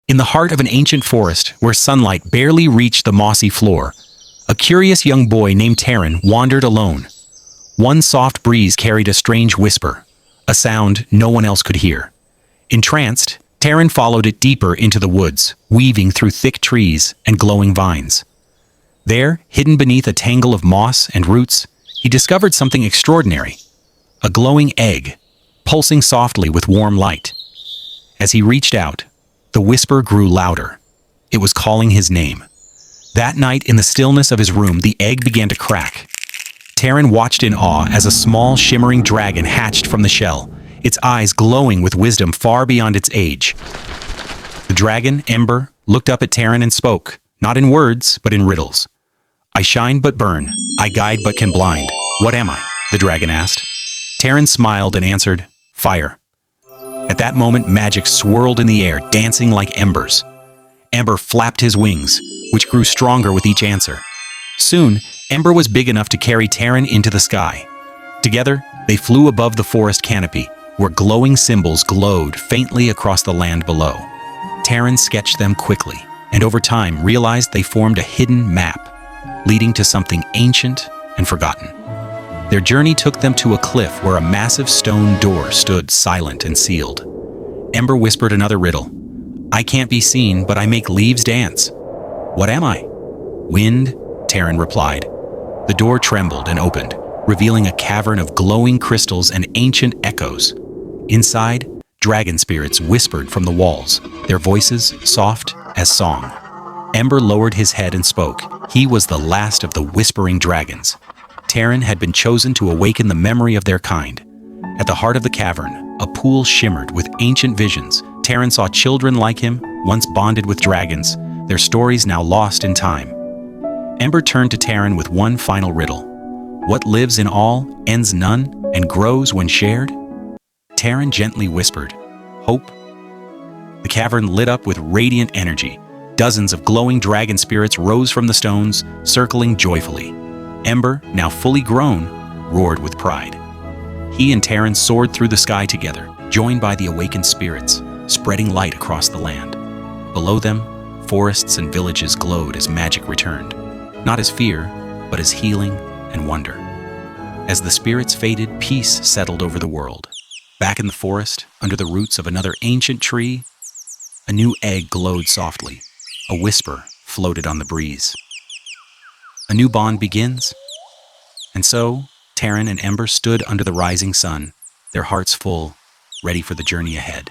In the heart of an ancient forest where sunlight barely reached the mossy floor, a curious young boy named Taran wandered alone. One soft breeze carried a strange whisper, a sound no one else could hear. Entranced, Taran followed it deeper into the woods, weaving through thick trees and glowing vines. There, hidden beneath a tangle of moss and roots, he discovered something extraordinary, a glowing egg, pulsing softly with warm light. As he reached out, the whisper grew louder. It was calling his name. That night, in the stillness of his room, the egg began to crack. Taran watched in awe as a small, shimmering dragon hatched from the shell, its eyes glowing with wisdom far beyond its age. The dragon, Ember, looked up at Taran and spoke, not in words, but in riddles. "I shine but burn, I guide but can blind. What am I?" the dragon asked. Taran smiled and answered, "Fire." At that moment, magic swirled in the air, dancing like embers. Ember flapped his wings, which grew stronger with each answer. Soon, Ember was big enough to carry Taran into the sky. Together, they flew above the forest canopy, where glowing symbols glowed faintly across the land below. Taran sketched them quickly, and over time realized they formed a hidden map, leading to something ancient and forgotten. Their journey took them to a cliff where a massive stone door stood silent and sealed. Ember whispered another riddle. "I can't be seen, but I make leaves dance. What am I?" "Wind," Taran replied. The door trembled and opened, revealing a cavern of glowing crystals and ancient echoes. Inside, dragon spirits whispered from the walls, their voices soft as song. Ember lowered his head and spoke. He was the last of the whispering dragons. Taran had been chosen to awaken the memory of their kind. At the heart of the cavern, a pool shimmered with ancient visions. Taran saw children like him, once bonded with dragons, their stories now lost in time. Ember turned to Taran with one final riddle. "What lives in all, ends none, and grows when shared?" Taran gently whispered, "Hope." The cavern lit up with radiant energy. Dozens of glowing dragon spirits rose from the stones, circling joyfully. Ember, now fully grown, roared with pride. He and Taran soared through the sky together, joined by the awakened spirits, spreading light across the land. Below them, forests and villages glowed as magic returned, not as fear, but as healing and wonder. As the spirits faded, peace settled over the world. Back in the forest, under the roots of another ancient tree, a new egg glowed softly. A whisper floated on the breeze. A new bond begins. And so, Taran and Ember stood under the rising sun, their hearts full, ready for the journey ahead.